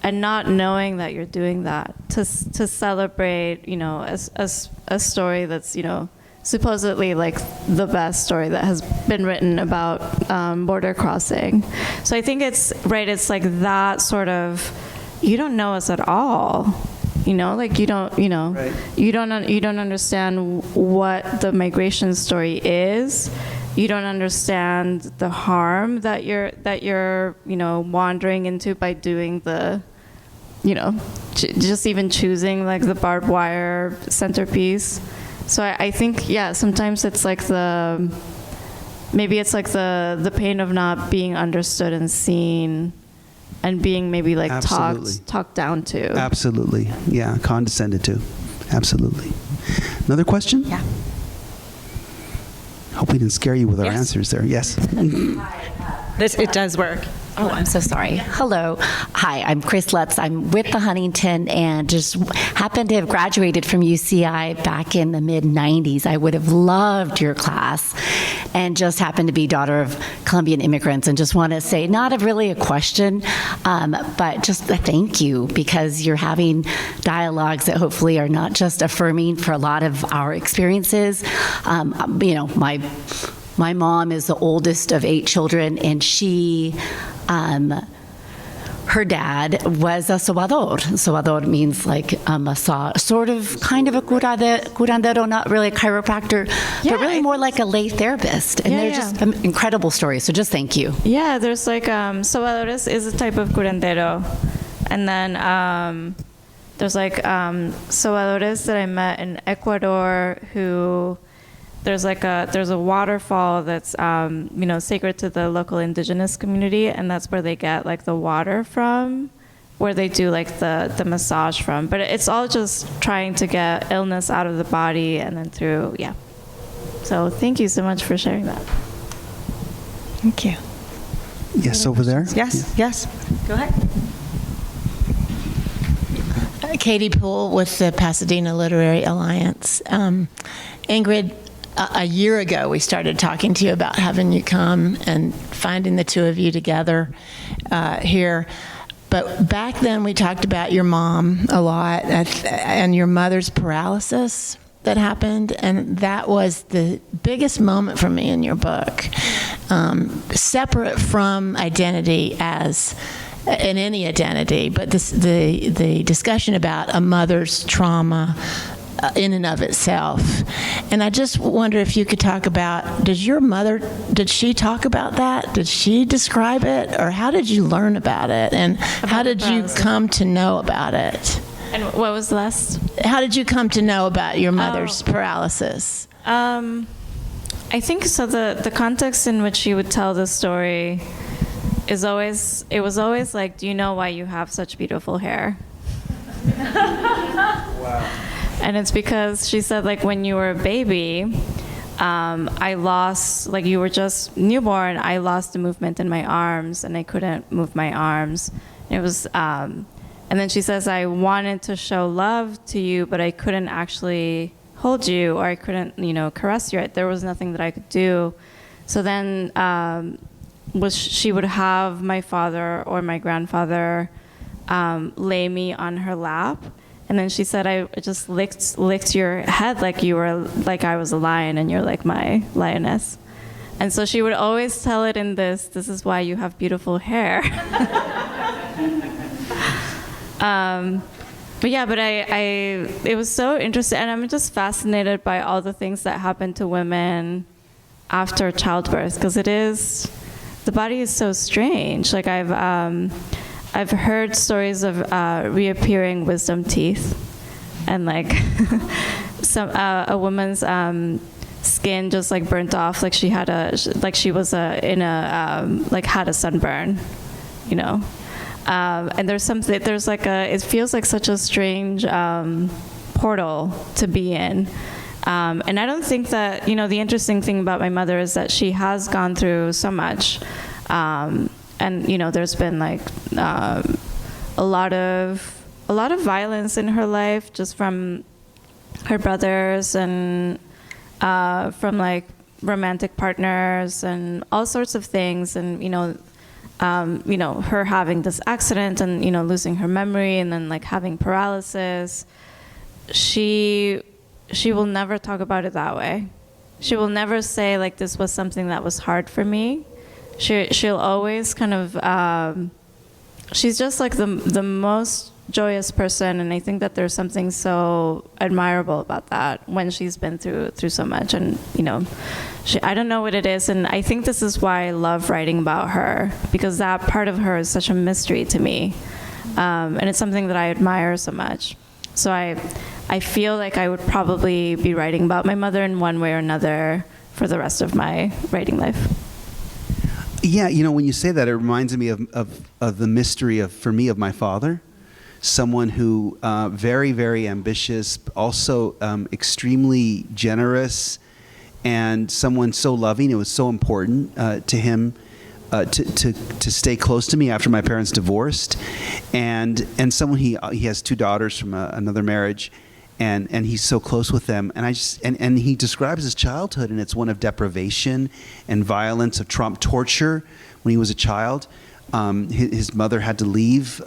and not knowing that you're doing that to celebrate a story that's supposedly like the best story that has been written about border crossing. So I think it's like that sort of, you don't know us at all. You don't understand what the migration story is. You don't understand the harm that you're wandering into by doing the just even choosing like the barbed wire centerpiece. So I think, yeah, sometimes it's like maybe it's like the pain of not being understood and seen and being maybe like talked down to. Absolutely. Yeah, condescended to. Absolutely. Another question? Yeah. Hope we didn't scare you with our answers there. Yes. It does work. Oh, I'm so sorry. Hello. Hi, I'm Chris Lutz. I'm with the Huntington and just happened to have graduated from UCI back in the mid-90s. I would have loved your class and just happened to be daughter of Colombian immigrants and just want to say, not really a question, but just a thank you, because you're having dialogues that hopefully are not just affirming for a lot of our experiences. My mom is the oldest of 8 children, and she, her dad was a sobador. Sobador means like a sort of kind of a curandero, not really a chiropractor, but really more like a lay therapist. And they're just incredible stories. So just thank you. Yeah, there's like sobadores is a type of curandero, and then there's like sobadores that I met in Ecuador who. There's a waterfall that's sacred to the local indigenous community, and that's where they get like the water from, where they do like the massage from. But it's all just trying to get illness out of the body, and then through So thank you so much for sharing that. Thank you. Yes, over there. Yes. Go ahead. Katie Poole with the Pasadena Literary Alliance. Ingrid, a year ago, we started talking to you about having you come and finding the two of you together here. But back then, we talked about your mom a lot and your mother's paralysis that happened, and that was the biggest moment for me in your book. Separate from identity as in any identity, but the discussion about a mother's trauma in and of itself. And I just wonder if you could talk about, did she talk about that? Did she describe it? Or how did you learn about it? And how did you come to know about it? And what was the last? How did you come to know about your mother's paralysis? I think so. The context in which she would tell the story was always like, do you know why you have such beautiful hair? Wow. And it's because she said, like, when you were a baby, I lost, like, you were just newborn, I lost the movement in my arms, and I couldn't move my arms. It was, and then she says, I wanted to show love to you, but I couldn't actually hold you, or I couldn't, caress you. There was nothing that I could do. So then she would have my father or my grandfather lay me on her lap. And then she said, I just licked your head like I was a lion and you're like my lioness. And so she would always tell it in this is why you have beautiful hair. But it was so interesting. And I'm just fascinated by all the things that happen to women after childbirth, because the body is so strange. Like I've heard stories of reappearing wisdom teeth, and like a woman's skin just like burnt off, like she had had a sunburn, and it feels like such a strange portal to be in. And I don't think that, the interesting thing about my mother is that she has gone through so much. And there's been like a lot of violence in her life, just from her brothers and from like romantic partners and all sorts of things. And her having this accident and losing her memory and then like having paralysis. She will never talk about it that way. She will never say like this was something that was hard for me. She'll always kind of, she's just like the most joyous person, and I think that there's something so admirable about that when she's been through so much. And I don't know what it is, and I think this is why I love writing about her, because that part of her is such a mystery to me. And it's something that I admire so much. So I feel like I would probably be writing about my mother in one way or another for the rest of my writing life. Yeah, when you say that, it reminds me of the mystery for me of my father. Someone who very, very ambitious, also extremely generous, and someone so loving. It was so important to him to stay close to me after my parents divorced, and someone he has 2 daughters from another marriage, and he's so close with them. And he describes his childhood, and it's one of deprivation and violence, of torture when he was a child. His mother had to leave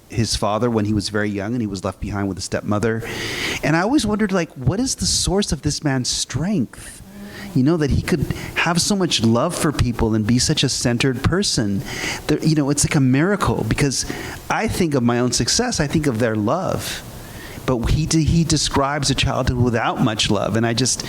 his father when he was very young, and he was left behind with a stepmother. And I always wondered, what is the source of this man's strength? That he could have so much love for people and be such a centered person. It's like a miracle, because I think of my own success, I think of their love. But he describes a childhood without much love. And I just,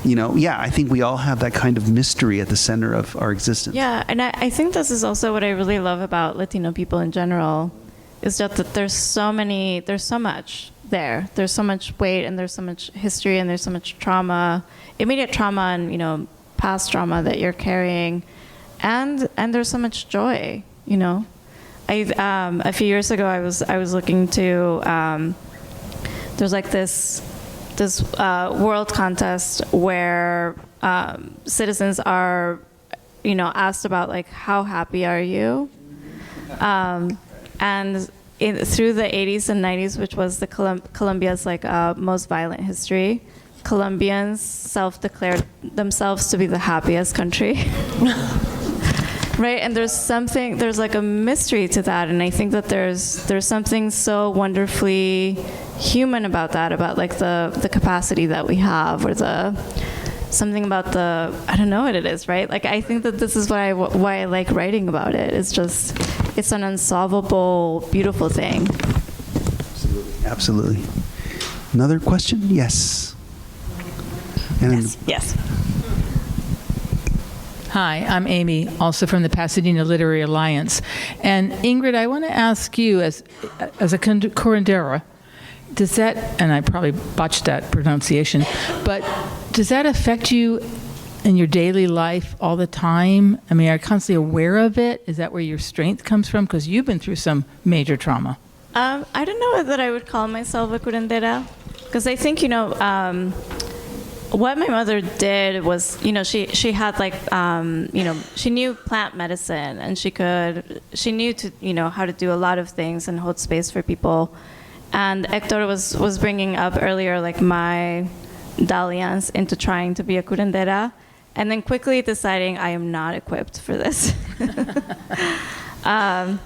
I think we all have that kind of mystery at the center of our existence. Yeah, and I think this is also what I really love about Latino people in general, is that there's so much there. There's so much weight, and there's so much history, and there's so much trauma, immediate trauma, and, past trauma that you're carrying. And there's so much joy, a few years ago, I was looking to, there's like this world contest where citizens are, asked about how happy are you, and through the 80s and 90s, which was the Colombia's most violent history, Colombians self-declared themselves to be the happiest country. Right, and there's a mystery to that, and I think that there's something so wonderfully human about that, about the capacity that we have, or something about I don't know what it is, right? I think that this is why I like writing about it. It's an unsolvable, beautiful thing. Absolutely. Another question? Yes. Yes. Hi, I'm Amy, also from the Pasadena Literary Alliance. And Ingrid, I want to ask you, as a curandera, does that, and I probably botched that pronunciation, but does that affect you in your daily life all the time? I mean, are you constantly aware of it? Is that where your strength comes from? Because you've been through some major trauma. I don't know that I would call myself a curandera, because I think, what my mother did was, she had she knew plant medicine, and she knew how to do a lot of things and hold space for people. And Héctor was bringing up earlier my dalliance into trying to be a curandera, and then quickly deciding I am not equipped for this. But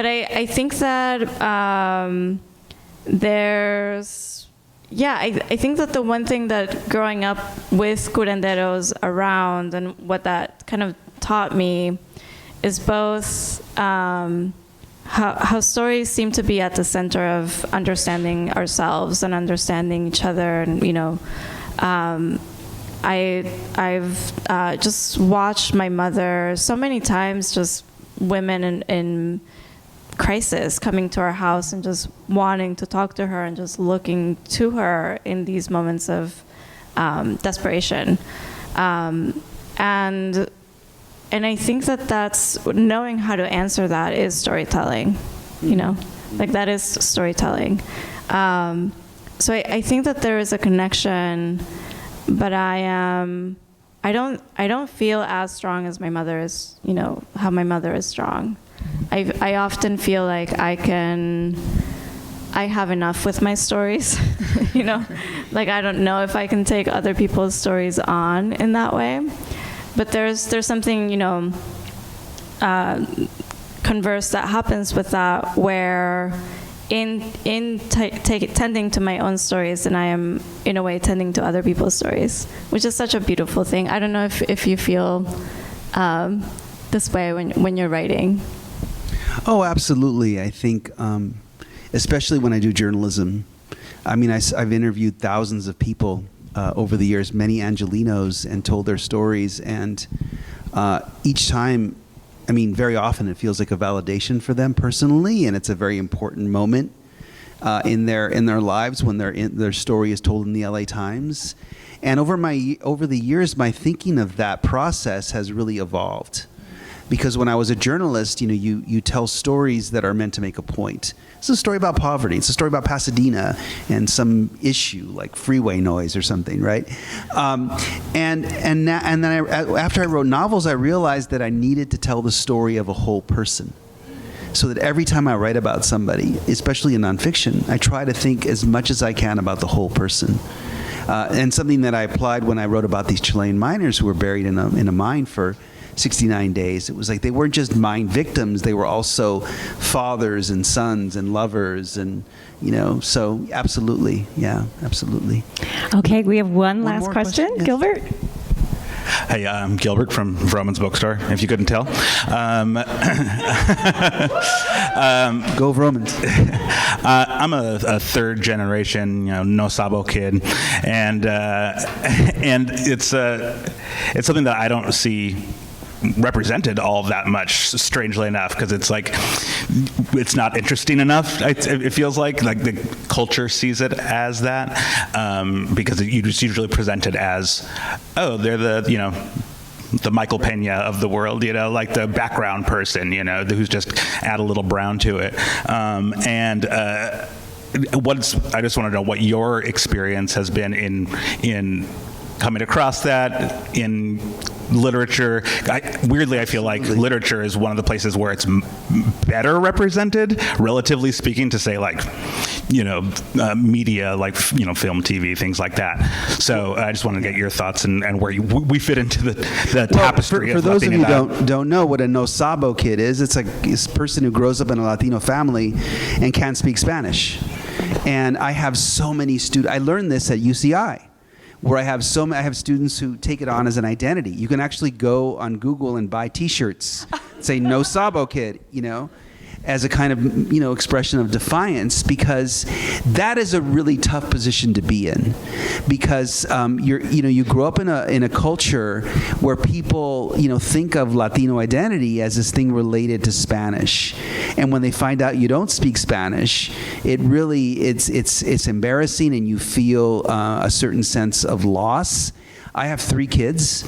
I think that I think that the one thing that growing up with curanderos around, and what that kind of taught me, is both how stories seem to be at the center of understanding ourselves and understanding each other. And I've just watched my mother so many times, just women in crisis coming to our house and just wanting to talk to her, and just looking to her in these moments of desperation. And I think that's knowing how to answer that is storytelling, that is storytelling. So I think that there is a connection, but I don't feel as strong as my mother is, how my mother is strong. I often feel like I have enough with my stories, I don't know if I can take other people's stories on in that way. But there's something, converse that happens with that, where in tending to my own stories, and I am in a way tending to other people's stories, which is such a beautiful thing. I don't know if you feel this way when you're writing. Oh, absolutely. I think, especially when I do journalism, I mean, I've interviewed thousands of people over the years, many Angelinos, and told their stories. And each time I mean, very often it feels like a validation for them personally, and it's a very important moment in their lives when their story is told in the LA Times. And over the years, my thinking of that process has really evolved. Because when I was a journalist, you tell stories that are meant to make a point. It's a story about poverty. It's a story about Pasadena and some issue like freeway noise or something, right? And then after I wrote novels, I realized that I needed to tell the story of a whole person. So that every time I write about somebody, especially in nonfiction, I try to think as much as I can about the whole person. And something that I applied when I wrote about these Chilean miners who were buried in a mine for 69 days. It was like they weren't just mine victims, they were also fathers and sons and lovers, and so absolutely. Okay, we have one last more question. question? Yes. Gilbert? Hey, I'm Gilbert from Vroman's Bookstore, if you couldn't tell. Go Romans. I'm a third generation, no sabo kid, and it's something that I don't see represented all that much, strangely enough, because it's like it's not interesting enough. It feels like the culture sees it as that, because you just usually present it as, oh, they're the Michael Pena of the world, like the background person, who's just add a little brown to it, I just want to know what your experience has been in coming across that in literature. Weirdly, I feel like literature is one of the places where it's better represented, relatively speaking, to say media, like film, TV, things like that. So I just want to get your thoughts and where we fit into the tapestry. For of those of you Latinidad. who don't know what a no sabo kid is, it's like this person who grows up in a Latino family and can't speak Spanish. And I have so many students. I learned this at UCI. Where I have students who take it on as an identity. You can actually go on Google and buy T-shirts, say "No Sabo Kid," as a kind of expression of defiance, because that is a really tough position to be in, because you grow up in a culture where people think of Latino identity as this thing related to Spanish, and when they find out you don't speak Spanish, it's embarrassing, and you feel a certain sense of loss. I have 3 kids.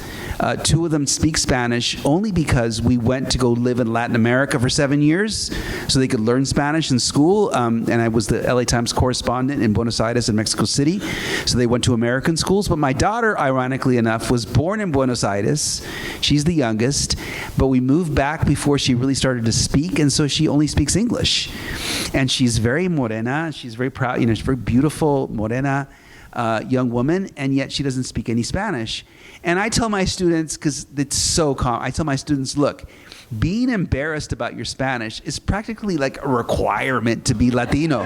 2 of them speak Spanish only because we went to go live in Latin America for 7 years so they could learn Spanish in school. And I was the LA Times correspondent in Buenos Aires and Mexico City. So they went to American schools. But my daughter, ironically enough, was born in Buenos Aires. She's the youngest. But we moved back before she really started to speak. And so she only speaks English. And she's very morena. She's very proud. She's very beautiful, morena. Young woman, and yet she doesn't speak any Spanish. And I tell my students, because it's so common, I tell my students, look, being embarrassed about your Spanish is practically like a requirement to be Latino.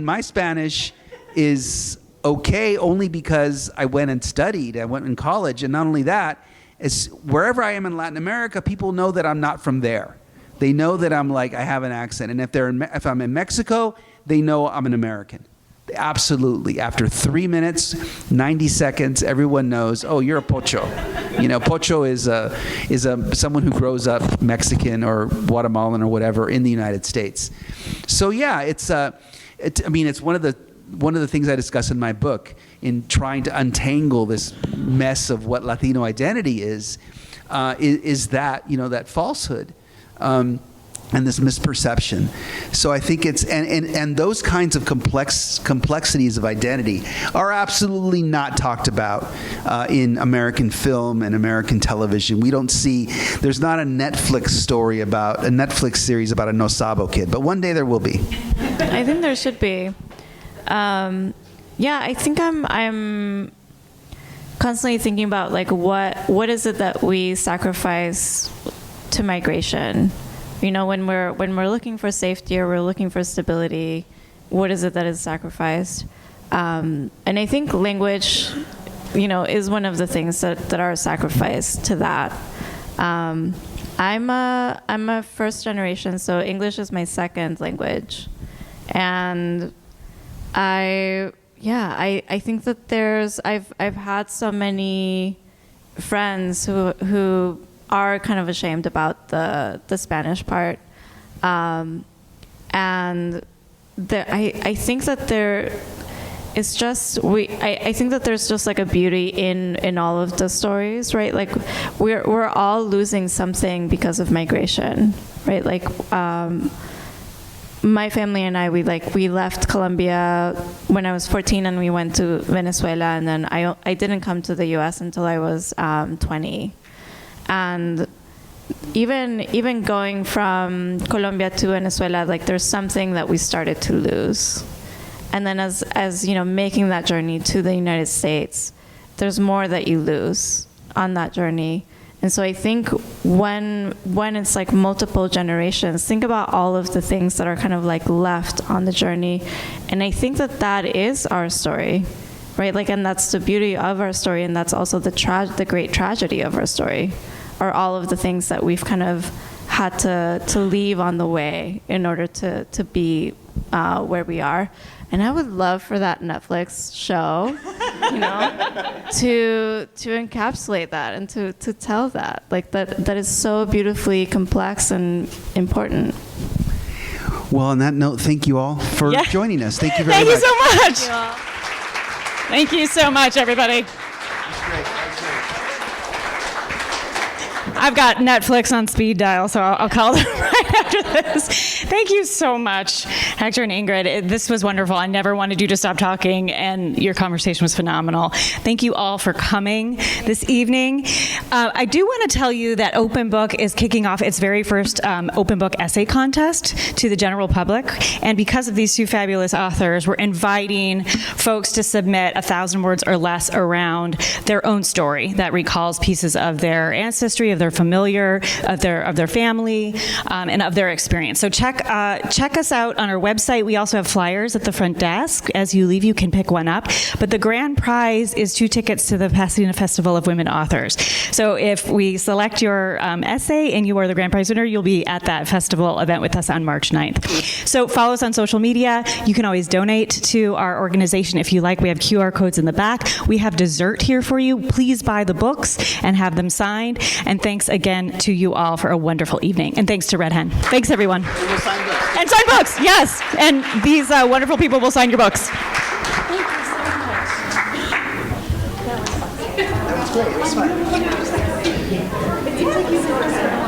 My Spanish is okay only because I went and studied. I went in college, and not only that, is wherever I am in Latin America, people know that I'm not from there. They know that I have an accent, and if I'm in Mexico, they know I'm an American. Absolutely. After 3 minutes, 90 seconds, everyone knows, oh, you're a pocho. Pocho is someone who grows up Mexican or Guatemalan or whatever in the United States. So yeah, it's one of the things I discuss in my book in trying to untangle this mess of what Latino identity is that, that falsehood. And this misperception. So I think it's and those kinds of complexities of identity are absolutely not talked about in American film and American television. We don't see, there's not a Netflix series about a no sabo kid, but one day there will be. I think there should be. I think I'm constantly thinking about what is it that we sacrifice to migration. When we're looking for safety or we're looking for stability, what is it that is sacrificed? And I think language, is one of the things that are sacrificed to that. I'm a first generation, so English is my second language, and I think that I've had so many friends who are kind of ashamed about the Spanish part. And I think that it's just I think that there's just like a beauty in all of the stories, right? Like we're all losing something because of migration, right? Like my family and I, we left Colombia when I was 14, and we went to Venezuela, and then I didn't come to the U.S. until I was 20, and even going from Colombia to Venezuela, like there's something that we started to lose. And then as you know, making that journey to the United States, there's more that you lose on that journey. And so I think when it's like multiple generations, think about all of the things that are kind of like left on the journey. And I think that is our story, right? Like, and that's the beauty of our story, and that's also the great tragedy of our story, are all of the things that we've kind of had to leave on the way in order to be where we are. And I would love for that Netflix show, you know, to encapsulate that and to tell that. Like that is so beautifully complex and important. Well, on that note, thank you all for joining us. Thank you very Thank much. you so much. Thank you all. Thank you so much, everybody. I've got Netflix on speed dial, so I'll call them right after this. Thank you so much, Hector and Ingrid. This was wonderful. I never wanted you to stop talking, and your conversation was phenomenal. Thank you all for coming this evening. I do want to tell you that Open Book is kicking off its very first Open Book essay contest to the general public. And because of these two fabulous authors, we're inviting folks to submit 1,000 words or less around their own story that recalls pieces of their ancestry, of their familiar, of their family, and of their experience. So check us out on our website. We also have flyers at the front desk. As you leave, you can pick one up. But the grand prize is 2 tickets to the Pasadena Festival of Women Authors. So if we select your essay and you are the grand prize winner, you'll be at that festival event with us on March 9th. So follow us on social media. You can always donate to our organization if you like. We have QR codes in the back. We have dessert here for you. Please buy the books and have them signed. And thanks again to you all for a wonderful evening. And thanks to Red Hen. Thanks, everyone. And sign books, yes. And these wonderful people will sign your books. That was great. It was fun.